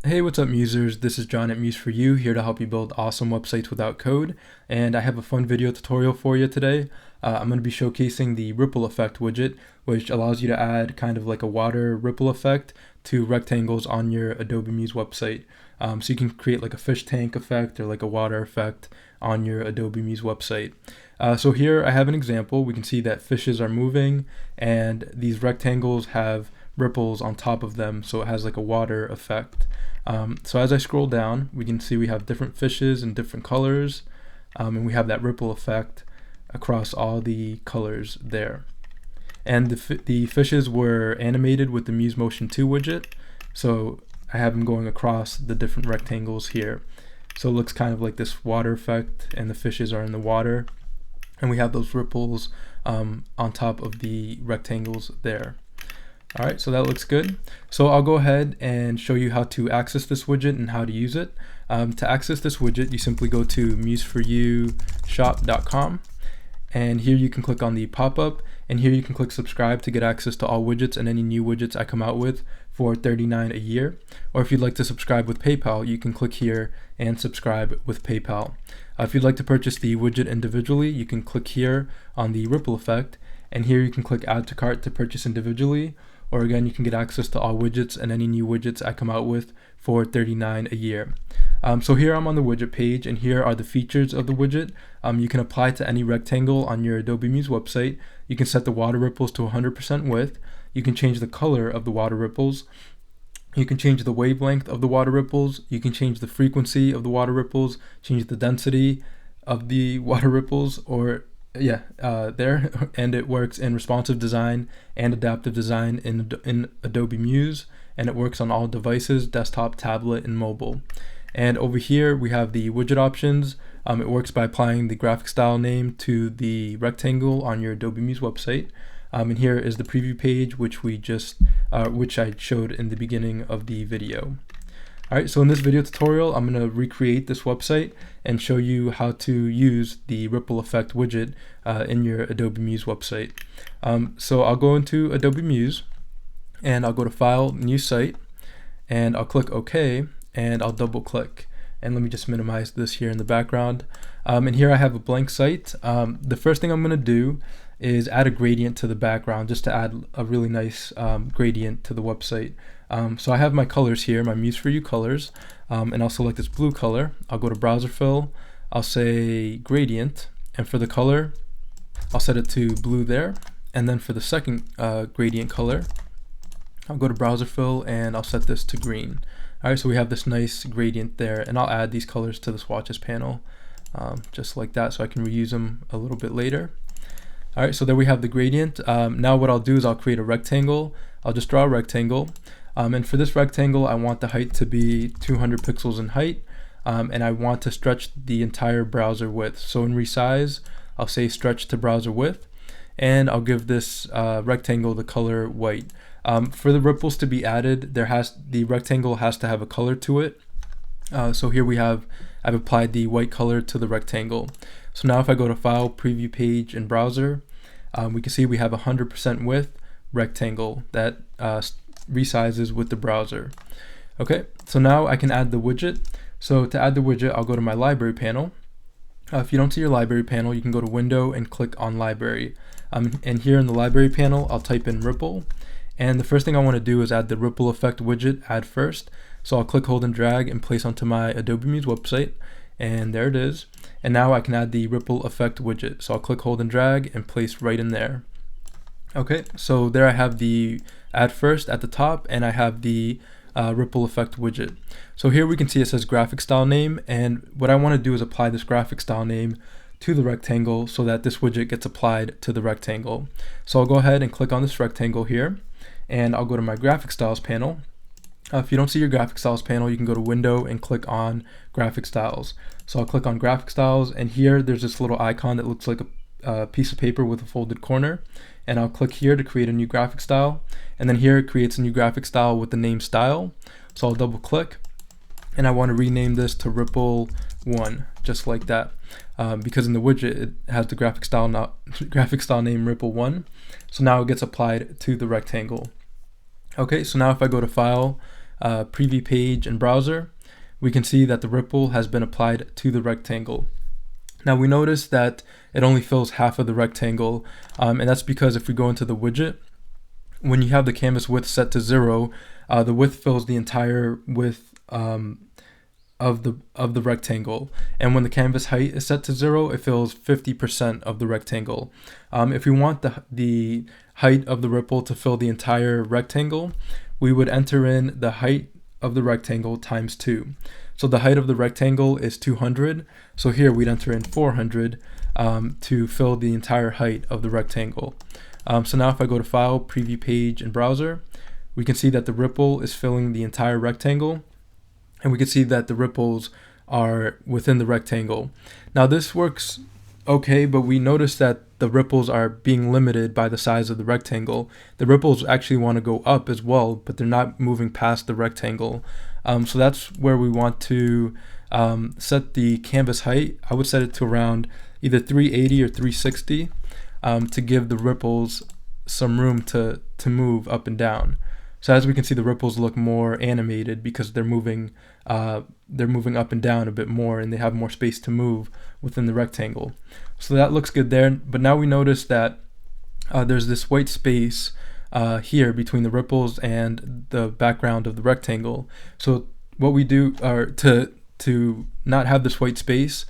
Hey, what's up, Musers? This is John at Muse for You, here to help you build awesome websites without code. And I have a fun video tutorial for you today. I'm going to be showcasing the ripple effect widget, which allows you to add kind of like a water ripple effect to rectangles on your Adobe Muse website. So you can create like a fish tank effect or like a water effect on your Adobe Muse website. So here I have an example. We can see that fishes are moving and these rectangles have ripples on top of them, so it has like a water effect. So as I scroll down, we can see we have different fishes in different colors, and we have that ripple effect across all the colors there. And the fishes were animated with the Muse Motion 2 widget, so I have them going across the different rectangles here. So it looks kind of like this water effect, and the fishes are in the water, and we have those ripples on top of the rectangles there. All right, so that looks good. So I'll go ahead and show you how to access this widget and how to use it. To access this widget, you simply go to museforyoushop.com, and here you can click on the pop-up, and here you can click subscribe to get access to all widgets and any new widgets I come out with for $39 a year. Or if you'd like to subscribe with PayPal, you can click here and subscribe with PayPal. If you'd like to purchase the widget individually, you can click here on the ripple effect, and here you can click add to cart to purchase individually. Or again, you can get access to all widgets and any new widgets I come out with for $39 a year. So here I'm on the widget page, and here are the features of the widget. You can apply to any rectangle on your Adobe Muse website. You can set the water ripples to 100% width. You can change the color of the water ripples. You can change the wavelength of the water ripples. You can change the frequency of the water ripples, change the density of the water ripples, there, and it works in responsive design and adaptive design in Adobe Muse, and it works on all devices, desktop, tablet, and mobile. And over here we have the widget options. It works by applying the graphic style name to the rectangle on your Adobe Muse website. And here is the preview page, which I showed in the beginning of the video. Alright, so in this video tutorial, I'm going to recreate this website and show you how to use the ripple effect widget in your Adobe Muse website. So I'll go into Adobe Muse, and I'll go to File, New Site, and I'll click OK, and I'll double click. And let me just minimize this here in the background. And here I have a blank site. The first thing I'm going to do is add a gradient to the background, just to add a really nice gradient to the website. So I have my colors here, my Muse for You colors, and I'll select this blue color. I'll go to Browser Fill, I'll say Gradient, and for the color, I'll set it to blue there. And then for the second gradient color, I'll go to Browser Fill and I'll set this to green. Alright, so we have this nice gradient there, and I'll add these colors to the swatches panel, just like that, so I can reuse them a little bit later. Alright, so there we have the gradient. Now what I'll do is I'll create a rectangle. I'll just draw a rectangle. And for this rectangle, I want the height to be 200 pixels in height, and I want to stretch the entire browser width. So in resize, I'll say stretch to browser width, and I'll give this rectangle the color white. For the ripples to be added, the rectangle has to have a color to it. So here I've applied the white color to the rectangle. So now if I go to File, Preview Page, and Browser, we can see we have 100% width rectangle that resizes with the browser. Okay, so now I can add the widget. So to add the widget, I'll go to my library panel. If you don't see your library panel, you can go to Window and click on Library. And here in the library panel, I'll type in Ripple. And the first thing I want to do is add the ripple effect widget, add first. So I'll click, hold, and drag and place onto my Adobe Muse website. And there it is. And now I can add the ripple effect widget. So I'll click, hold, and drag and place right in there. Okay, so there I have the add first at the top, and I have the ripple effect widget. So here we can see it says graphic style name, and what I want to do is apply this graphic style name to the rectangle so that this widget gets applied to the rectangle. So I'll go ahead and click on this rectangle here, and I'll go to my graphic styles panel. If you don't see your graphic styles panel, you can go to Window and click on graphic styles. So I'll click on graphic styles, and here there's this little icon that looks like a piece of paper with a folded corner, and I'll click here to create a new graphic style, and then here it creates a new graphic style with the name style. So I'll double click, and I want to rename this to Ripple 1, just like that, because in the widget it has the graphic style name Ripple 1. So now it gets applied to the rectangle. Okay, so now if I go to File, preview page in browser, we can see that the ripple has been applied to the rectangle. Now we notice that it only fills half of the rectangle, and that's because if we go into the widget, when you have the canvas width set to 0, the width fills the entire width of the rectangle, and when the canvas height is set to 0, it fills 50% of the rectangle. If we want the height of the ripple to fill the entire rectangle, we would enter in the height of the rectangle times 2. So the height of the rectangle is 200, so here we'd enter in 400 to fill the entire height of the rectangle. So now if I go to File, Preview Page in browser, we can see that the ripple is filling the entire rectangle, and we can see that the ripples are within the rectangle. Now this works okay, but we notice that the ripples are being limited by the size of the rectangle. The ripples actually want to go up as well, but they're not moving past the rectangle. So that's where we want to set the canvas height. I would set it to around either 380 or 360 to give the ripples some room to move up and down. So as we can see, the ripples look more animated because they're moving up and down a bit more, and they have more space to move within the rectangle. So that looks good there. But now we notice that there's this white space here between the ripples and the background of the rectangle. So what we do are to not have this white space,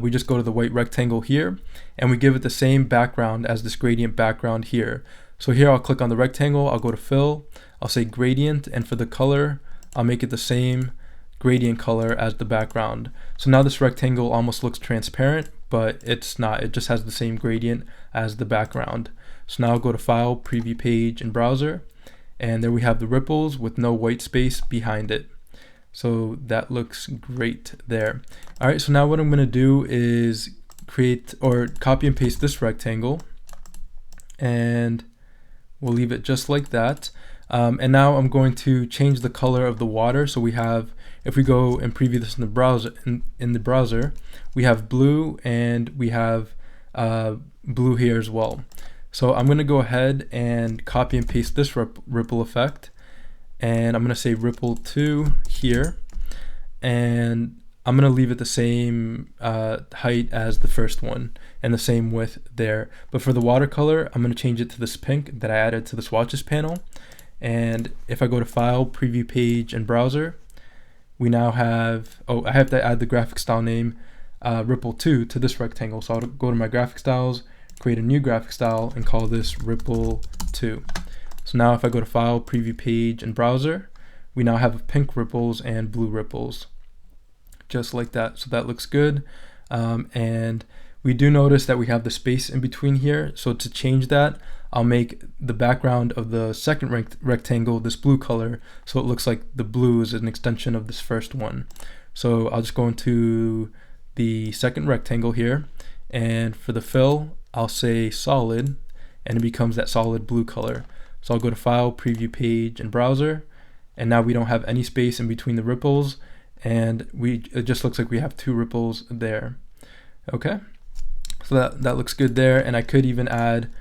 we just go to the white rectangle here, and we give it the same background as this gradient background here. So here I'll click on the rectangle, I'll go to fill, I'll say gradient, and for the color, I'll make it the same gradient color as the background. So now this rectangle almost looks transparent, but it's not. It just has the same gradient as the background. So now I'll go to File, Preview Page in browser, and there we have the ripples with no white space behind it. So that looks great there. All right, so now what I'm going to do is create or copy and paste this rectangle, and we'll leave it just like that. And now I'm going to change the color of the water. So we have, if we go and preview this in the browser, we have blue, and we have blue here as well. So I'm going to go ahead and copy and paste this ripple effect, and I'm going to say ripple 2 here, and I'm going to leave it the same height as the first one and the same width there. But for the watercolor, I'm going to change it to this pink that I added to the swatches panel. And if I go to File, Preview Page in browser, we now have, I have to add the graphic style name ripple 2 to this rectangle. So I'll go to my graphic styles, create a new graphic style, and call this ripple 2. So now if I go to File, Preview Page in browser, we now have pink ripples and blue ripples, just like that. So that looks good. And we do notice that we have the space in between here. So to change that, I'll make the background of the second rectangle this blue color, so it looks like the blue is an extension of this first one. So I'll just go into the second rectangle here, and for the fill, I'll say solid, and it becomes that solid blue color. So I'll go to File, Preview Page in browser, and now we don't have any space in between the ripples, and it just looks like we have 2 ripples there. Okay, so that looks good there. And I could even add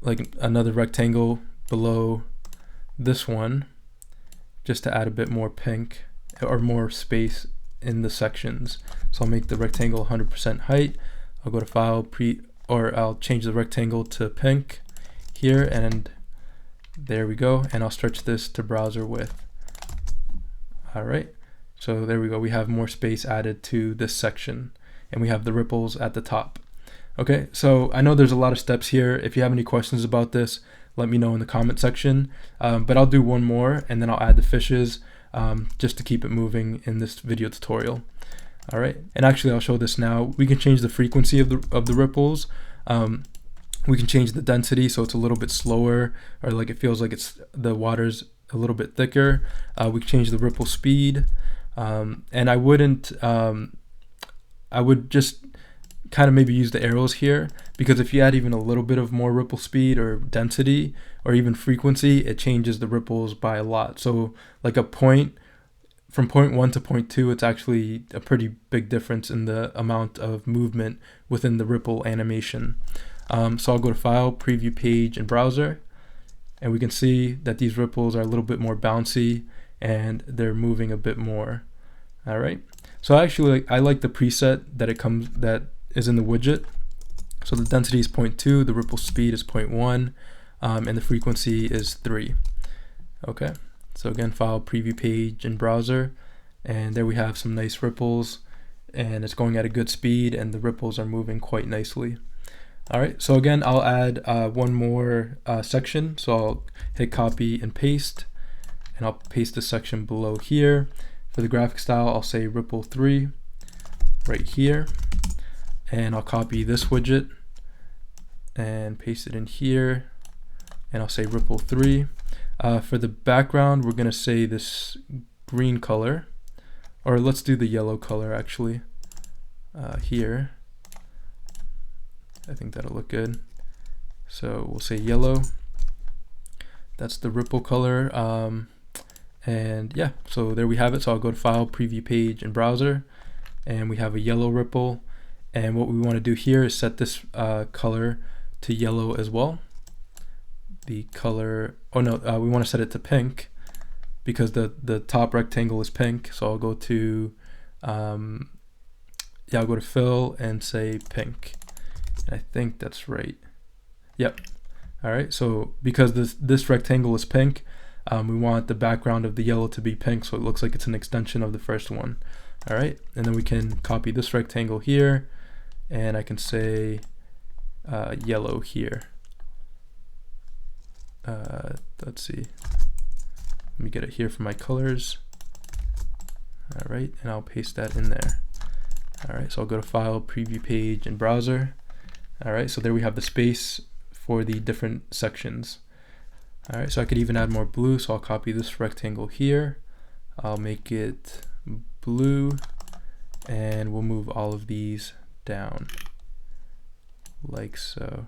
like another rectangle below this one just to add a bit more pink or more space in the sections. So I'll make the rectangle 100% height. I'll go to File, I'll change the rectangle to pink here, and there we go. And I'll stretch this to browser width. All right, so there we go. We have more space added to this section, and we have the ripples at the top. Okay, so I know there's a lot of steps here. If you have any questions about this, let me know in the comment section. But I'll do one more, and then I'll add the fishes just to keep it moving in this video tutorial. All right, and actually I'll show this now. We can change the frequency of the ripples. We can change the density so it's a little bit slower, or like it feels like the water's a little bit thicker. We can change the ripple speed, and I would just kind of maybe use the arrows here, because if you add even a little bit of more ripple speed or density or even frequency, it changes the ripples by a lot. So like from point 1 to point 2, it's actually a pretty big difference in the amount of movement within the ripple animation. So I'll go to File, Preview Page in browser, and we can see that these ripples are a little bit more bouncy and they're moving a bit more. All right. So I like the preset that is in the widget. So the density is 0.2, the ripple speed is 0.1, and the frequency is 3. Okay. So again, file, preview page in browser, and there we have some nice ripples, and it's going at a good speed, and the ripples are moving quite nicely. All right, so again, I'll add one more section. So I'll hit copy and paste, and I'll paste the section below here. For the graphic style, I'll say ripple 3 right here, and I'll copy this widget and paste it in here, and I'll say ripple 3. For the background, we're gonna say this green color, or let's do the yellow color actually here. I think that'll look good. So we'll say yellow. That's the ripple color. And yeah, so there we have it. So I'll go to File, Preview Page in Browser, and we have a yellow ripple. And what we want to do here is set this color to yellow as well. The color, oh no, we want to set it to pink because the top rectangle is pink. So I'll go to, I'll go to Fill and say pink. I think that's right. Yep. All right. So because this rectangle is pink, we want the background of the yellow to be pink, so it looks like it's an extension of the first one. All right. And then we can copy this rectangle here, and I can say yellow here. Let's see. Let me get it here for my colors. All right. And I'll paste that in there. All right. So I'll go to File, Preview Page in Browser. All right, so there we have the space for the different sections. All right, so I could even add more blue, so I'll copy this rectangle here. I'll make it blue, and we'll move all of these down, like so.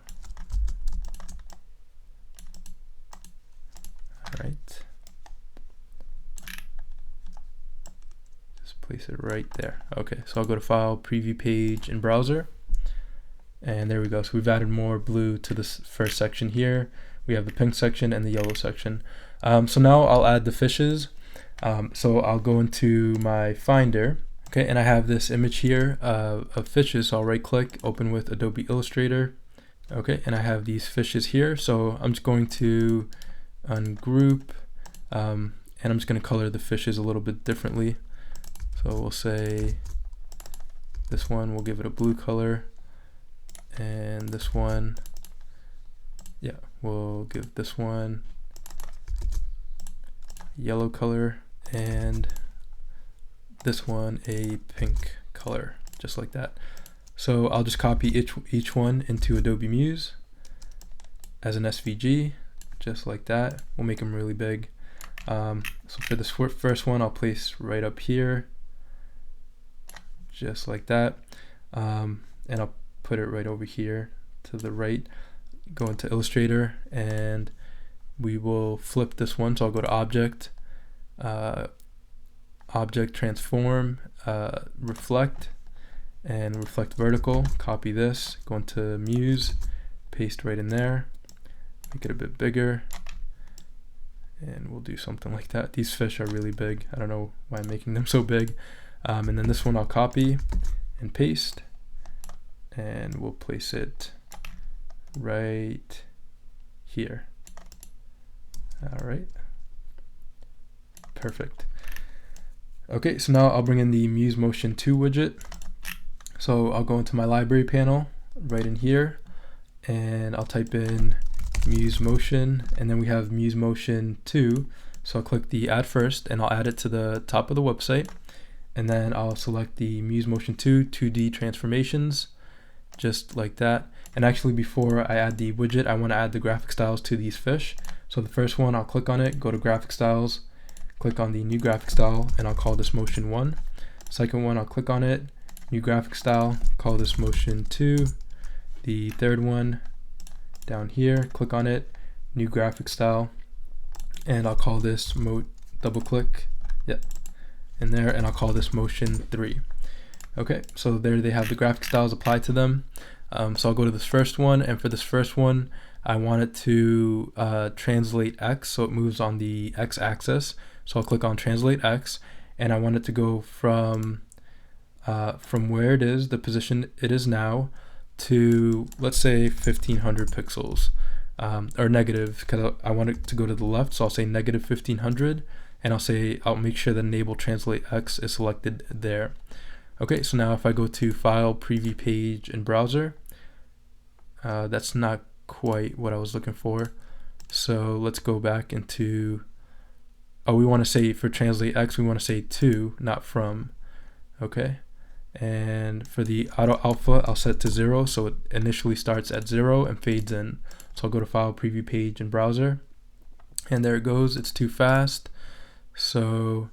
All right. Just place it right there. Okay, so I'll go to File, Preview Page in Browser. And there we go. So we've added more blue to this first section here. We have the pink section and the yellow section. So now I'll add the fishes. So I'll go into my Finder. Okay, and I have this image here of fishes. So I'll right click, open with Adobe Illustrator. Okay, and I have these fishes here. So I'm just going to ungroup, and I'm just going to color the fishes a little bit differently. So we'll say this one, we'll give it a blue color. And this one, yeah, we'll give this one yellow color, and this one a pink color, just like that. So I'll just copy each one into Adobe Muse as an SVG, just like that. We'll make them really big. So for this first one, I'll place right up here, just like that. And I'll put it right over here to the right. Go into Illustrator, and we will flip this one. So I'll go to Object, Object Transform, Reflect, and Reflect Vertical. Copy this, go into Muse, paste right in there, make it a bit bigger, and we'll do something like that. These fish are really big. I don't know why I'm making them so big. And then this one I'll copy and paste, and we'll place it right here. All right, perfect. Okay, so now I'll bring in the Muse Motion 2 widget. So I'll go into my library panel right in here, and I'll type in Muse Motion, and then we have Muse Motion 2. So I'll click the add first, and I'll add it to the top of the website, and then I'll select the Muse Motion 2 2D transformations, just like that. And actually, before I add the widget, I want to add the graphic styles to these fish. So the first one, I'll click on it, go to graphic styles, click on the new graphic style, and I'll call this Motion 1. Second one, I'll click on it, new graphic style, call this Motion 2. The third one, down here, click on it, new graphic style, and I'll call this double click, yep, in there, and I'll call this Motion 3. Okay, so there they have the graphic styles applied to them. So I'll go to this first one, and for this first one, I want it to translate X, so it moves on the X axis. So I'll click on Translate X, and I want it to go from where it is, the position it is now, to, let's say, 1500 pixels, or negative, because I want it to go to the left. So I'll say negative 1500, and I'll make sure that Enable Translate X is selected there. Okay, so now if I go to File, Preview Page in Browser, that's not quite what I was looking for. So let's go back into, we want to say for Translate X, we want to say to, not from. Okay, and for the auto alpha, I'll set to 0, so it initially starts at 0 and fades in. So I'll go to File, Preview Page in Browser, and there it goes. It's too fast. So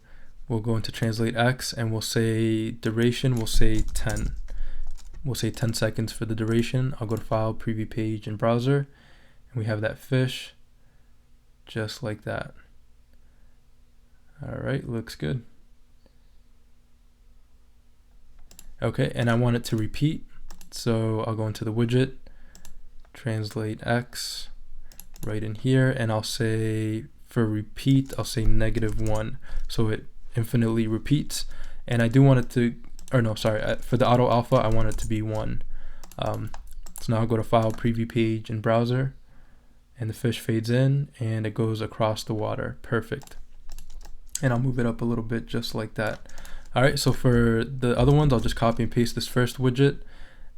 we'll go into Translate X, and we'll say duration, we'll say 10. We'll say 10 seconds for the duration. I'll go to File, Preview Page in Browser, and we have that fish just like that. All right, looks good. Okay, and I want it to repeat, so I'll go into the widget, Translate X, right in here, and I'll say for repeat, I'll say -1, so it infinitely repeats. And I do want it to, or no, sorry, for the auto alpha, I want it to be 1. So now I'll go to File, Preview Page in Browser, and the fish fades in, and it goes across the water. Perfect. And I'll move it up a little bit just like that. All right, so for the other ones, I'll just copy and paste this first widget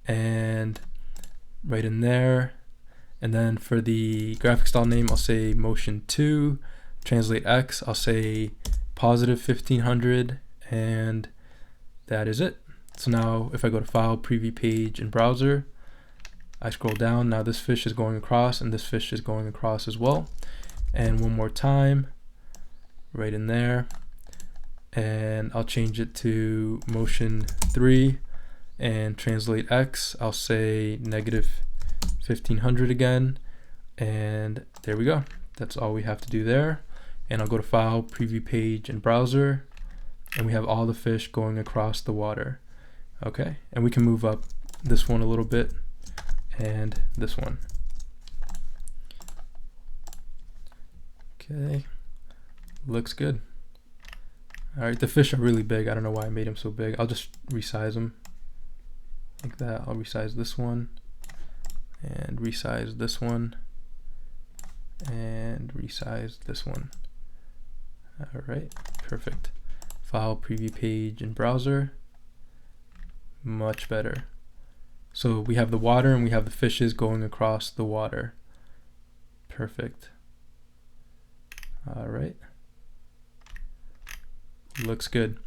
and right in there. And then for the graphic style name, I'll say motion 2, Translate X, I'll say positive 1500, and that is it. So now if I go to File, Preview Page in Browser, I scroll down, now this fish is going across and this fish is going across as well. And one more time, right in there. And I'll change it to motion 3 and Translate X, I'll say negative 1500 again, and there we go. That's all we have to do there. And I'll go to File, Preview Page in Browser, and we have all the fish going across the water. Okay, and we can move up this one a little bit and this one. Okay, looks good. All right, the fish are really big. I don't know why I made them so big. I'll just resize them like that. I'll resize this one and resize this one and resize this one. All right, perfect. File, Preview Page in Browser, much better. So we have the water and we have the fishes going across the water. Perfect. All right. Looks good.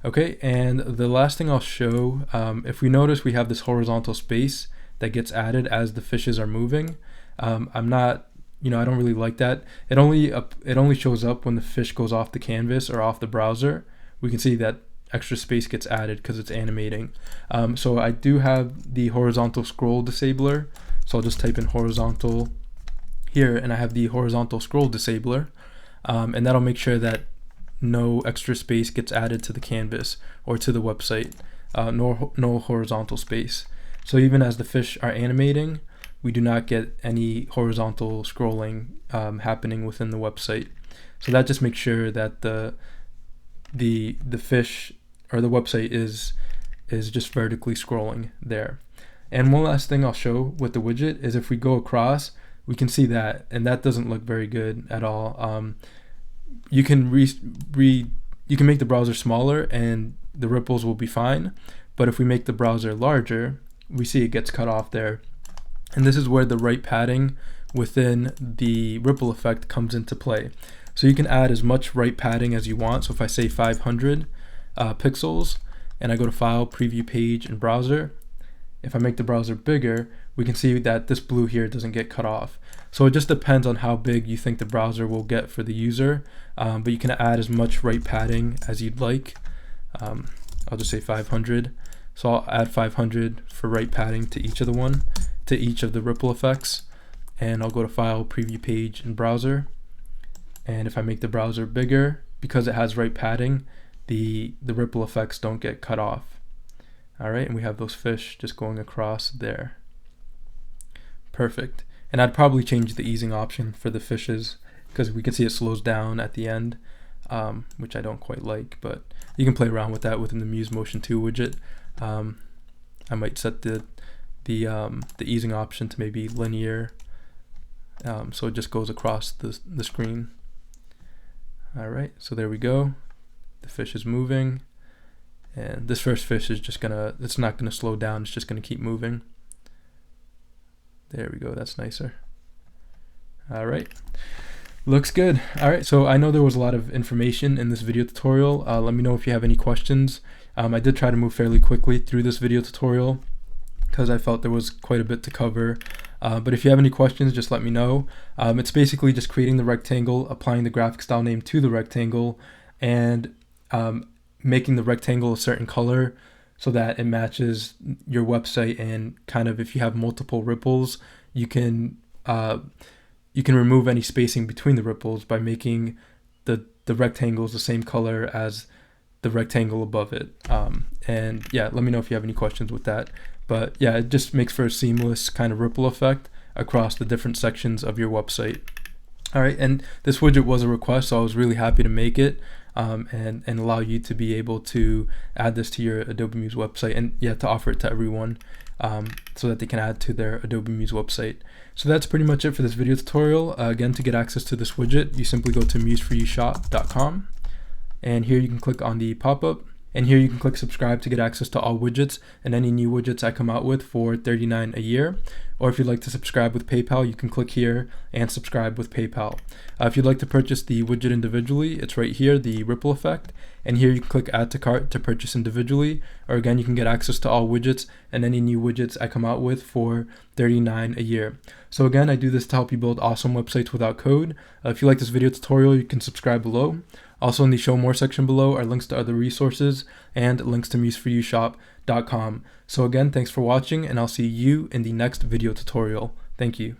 Okay, and the last thing I'll show, if we notice we have this horizontal space that gets added as the fishes are moving. I'm not, I don't really like that. It only shows up when the fish goes off the canvas or off the browser. We can see that extra space gets added because it's animating. So I do have the horizontal scroll disabler. So I'll just type in horizontal here, and I have the horizontal scroll disabler, and that'll make sure that no extra space gets added to the canvas or to the website, no horizontal space. So even as the fish are animating, we do not get any horizontal scrolling happening within the website. So that just makes sure that the fish or the website is just vertically scrolling there. And one last thing I'll show with the widget is if we go across, we can see that, and that doesn't look very good at all. You can you can make the browser smaller and the ripples will be fine, but if we make the browser larger, we see it gets cut off there. And this is where the right padding within the ripple effect comes into play. So you can add as much right padding as you want. So if I say 500 pixels and I go to File, Preview Page in Browser, if I make the browser bigger, we can see that this blue here doesn't get cut off. So it just depends on how big you think the browser will get for the user, but you can add as much right padding as you'd like. I'll just say 500. So I'll add 500 for right padding to each of the ripple effects, and I'll go to File, Preview Page in Browser. And if I make the browser bigger, because it has right padding, the ripple effects don't get cut off. All right, and we have those fish just going across there. Perfect. And I'd probably change the easing option for the fishes because we can see it slows down at the end. which I don't quite like, but you can play around with that within the Muse Motion 2 widget. I might set the easing option to maybe linear, so it just goes across the screen. Alright, so there we go. The fish is moving, and this first fish is just it's not gonna slow down, it's just gonna keep moving. There we go, that's nicer. Alright, looks good. Alright, so I know there was a lot of information in this video tutorial. Let me know if you have any questions. I did try to move fairly quickly through this video tutorial because I felt there was quite a bit to cover. But if you have any questions, just let me know. It's basically just creating the rectangle, applying the graphic style name to the rectangle, and making the rectangle a certain color so that it matches your website. And kind of, if you have multiple ripples, you can remove any spacing between the ripples by making the rectangles the same color as the rectangle above it. And yeah, let me know if you have any questions with that. But yeah, it just makes for a seamless kind of ripple effect across the different sections of your website. All right, and this widget was a request, so I was really happy to make it and allow you to be able to add this to your Adobe Muse website, and yeah, to offer it to everyone so that they can add to their Adobe Muse website. So that's pretty much it for this video tutorial. Again, to get access to this widget, you simply go to museforyoushop.com, and here you can click on the pop-up. And here you can click subscribe to get access to all widgets and any new widgets I come out with for $39 a year. Or if you'd like to subscribe with PayPal, you can click here and subscribe with PayPal. If you'd like to purchase the widget individually, it's right here, the ripple effect. And here you can click add to cart to purchase individually. Or again, you can get access to all widgets and any new widgets I come out with for $39 a year. So again, I do this to help you build awesome websites without code. If you like this video tutorial, you can subscribe below. Also in the show more section below are links to other resources and links to museforyoushop.com. So again, thanks for watching, and I'll see you in the next video tutorial. Thank you.